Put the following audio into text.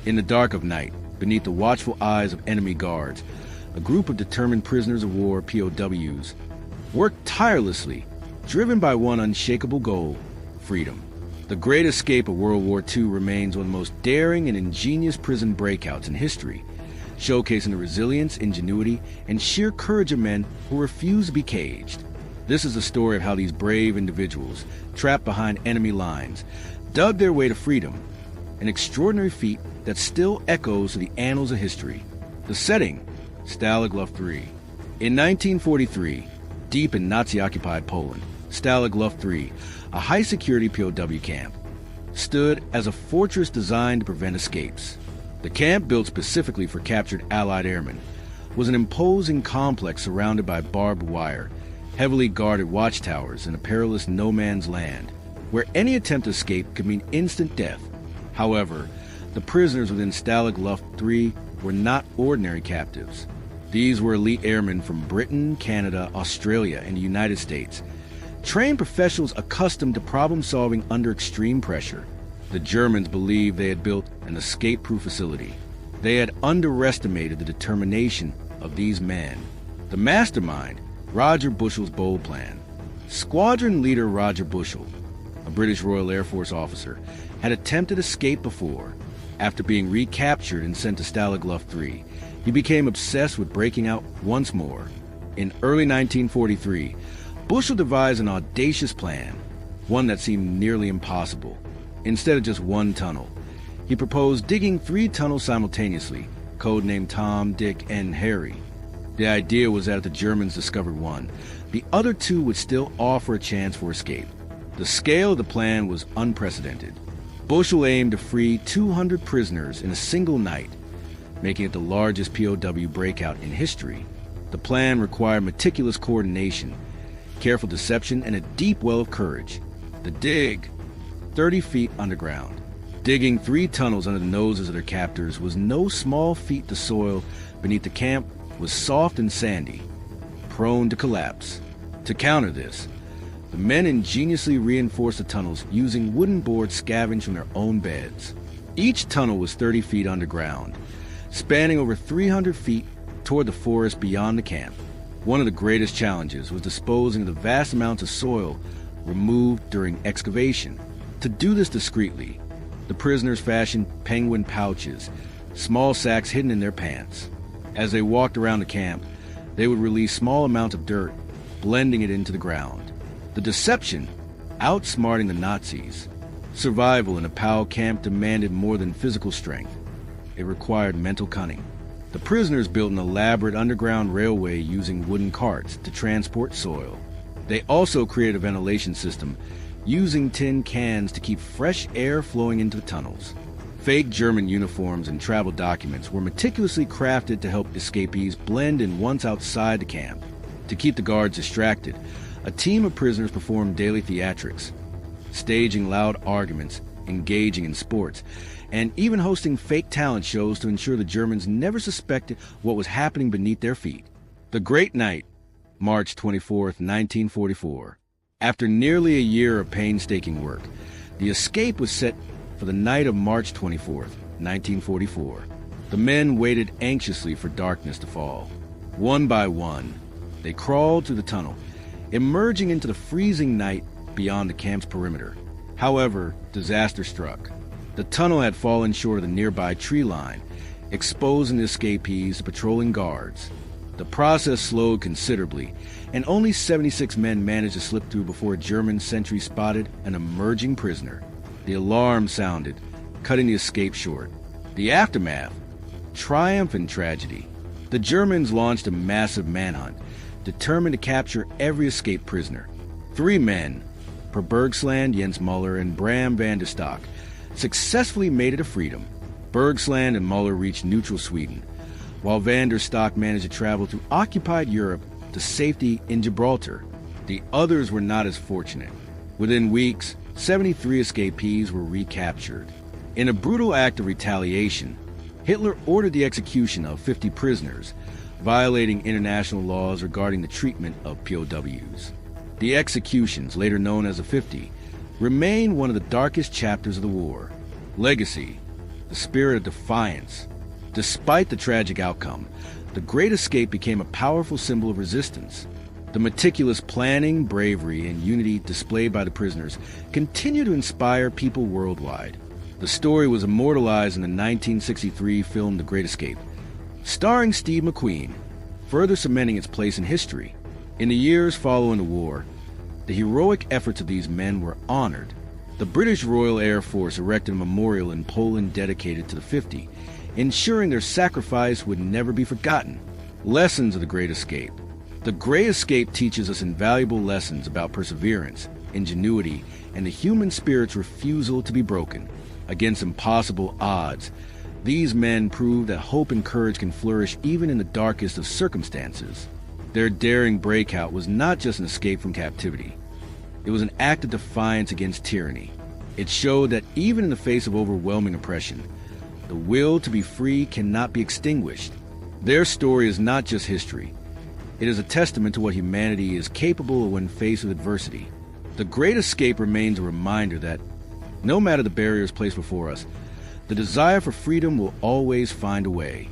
In the dark of night, beneath the watchful eyes of enemy guards, a group of determined prisoners of war, POWs, worked tirelessly, driven by one unshakable goal: freedom. The Great Escape of World War II remains one of the most daring and ingenious prison breakouts in history, showcasing the resilience, ingenuity, and sheer courage of men who refuse to be caged. This is the story of how these brave individuals, trapped behind enemy lines, dug their way to freedom, an extraordinary feat that still echoes to the annals of history. The setting: Stalag Luft III. In 1943, deep in Nazi-occupied Poland, Stalag Luft III, a high-security POW camp, stood as a fortress designed to prevent escapes. The camp, built specifically for captured Allied airmen, was an imposing complex surrounded by barbed wire, heavily guarded watchtowers, and a perilous no-man's land, where any attempt to escape could mean instant death. However, the prisoners within Stalag Luft III were not ordinary captives. These were elite airmen from Britain, Canada, Australia, and the United States, trained professionals accustomed to problem-solving under extreme pressure. The Germans believed they had built an escape-proof facility. They had underestimated the determination of these men. The mastermind: Roger Bushell's bold plan. Squadron leader Roger Bushell, a British Royal Air Force officer, had attempted escape before. After being recaptured and sent to Stalag Luft III, he became obsessed with breaking out once more. In early 1943, Bushell devised an audacious plan, one that seemed nearly impossible. Instead of just one tunnel, he proposed digging 3 tunnels simultaneously, codenamed Tom, Dick, and Harry. The idea was that if the Germans discovered one, the other 2 would still offer a chance for escape. The scale of the plan was unprecedented. Bushell aimed to free 200 prisoners in a single night, making it the largest POW breakout in history. The plan required meticulous coordination, careful deception, and a deep well of courage. The dig: 30 feet underground. Digging 3 tunnels under the noses of their captors was no small feat. The soil beneath the camp was soft and sandy, prone to collapse. To counter this, the men ingeniously reinforced the tunnels using wooden boards scavenged from their own beds. Each tunnel was 30 feet underground, spanning over 300 feet toward the forest beyond the camp. One of the greatest challenges was disposing of the vast amounts of soil removed during excavation. To do this discreetly, the prisoners fashioned penguin pouches, small sacks hidden in their pants. As they walked around the camp, they would release small amounts of dirt, blending it into the ground. The deception, outsmarting the Nazis. Survival in a POW camp demanded more than physical strength. It required mental cunning. The prisoners built an elaborate underground railway using wooden carts to transport soil. They also created a ventilation system using tin cans to keep fresh air flowing into the tunnels. Fake German uniforms and travel documents were meticulously crafted to help escapees blend in once outside the camp. To keep the guards distracted, a team of prisoners performed daily theatrics, staging loud arguments, engaging in sports, and even hosting fake talent shows to ensure the Germans never suspected what was happening beneath their feet. The Great Night, March 24th, 1944. After nearly a year of painstaking work, the escape was set for the night of March 24th, 1944. The men waited anxiously for darkness to fall. One by one, they crawled through the tunnel, emerging into the freezing night beyond the camp's perimeter. However, disaster struck. The tunnel had fallen short of the nearby tree line, exposing the escapees to patrolling guards. The process slowed considerably, and only 76 men managed to slip through before a German sentry spotted an emerging prisoner. The alarm sounded, cutting the escape short. The aftermath: triumph and tragedy. The Germans launched a massive manhunt, determined to capture every escaped prisoner. 3 men, Per Bergsland, Jens Muller, and Bram van der Stock, successfully made it to freedom. Bergsland and Muller reached neutral Sweden, while van der Stock managed to travel through occupied Europe to safety in Gibraltar. The others were not as fortunate. Within weeks, 73 escapees were recaptured. In a brutal act of retaliation, Hitler ordered the execution of 50 prisoners, violating international laws regarding the treatment of POWs. The executions, later known as the 50, remain one of the darkest chapters of the war. Legacy: the spirit of defiance. Despite the tragic outcome, the Great Escape became a powerful symbol of resistance. The meticulous planning, bravery, and unity displayed by the prisoners continue to inspire people worldwide. The story was immortalized in the 1963 film The Great Escape, starring Steve McQueen, further cementing its place in history. In the years following the war, the heroic efforts of these men were honored. The British Royal Air Force erected a memorial in Poland dedicated to the 50, ensuring their sacrifice would never be forgotten. Lessons of the Great Escape. The Great Escape teaches us invaluable lessons about perseverance, ingenuity, and the human spirit's refusal to be broken. Against impossible odds, these men proved that hope and courage can flourish even in the darkest of circumstances. Their daring breakout was not just an escape from captivity. It was an act of defiance against tyranny. It showed that even in the face of overwhelming oppression, the will to be free cannot be extinguished. Their story is not just history. It is a testament to what humanity is capable of when faced with adversity. The Great Escape remains a reminder that, no matter the barriers placed before us, the desire for freedom will always find a way.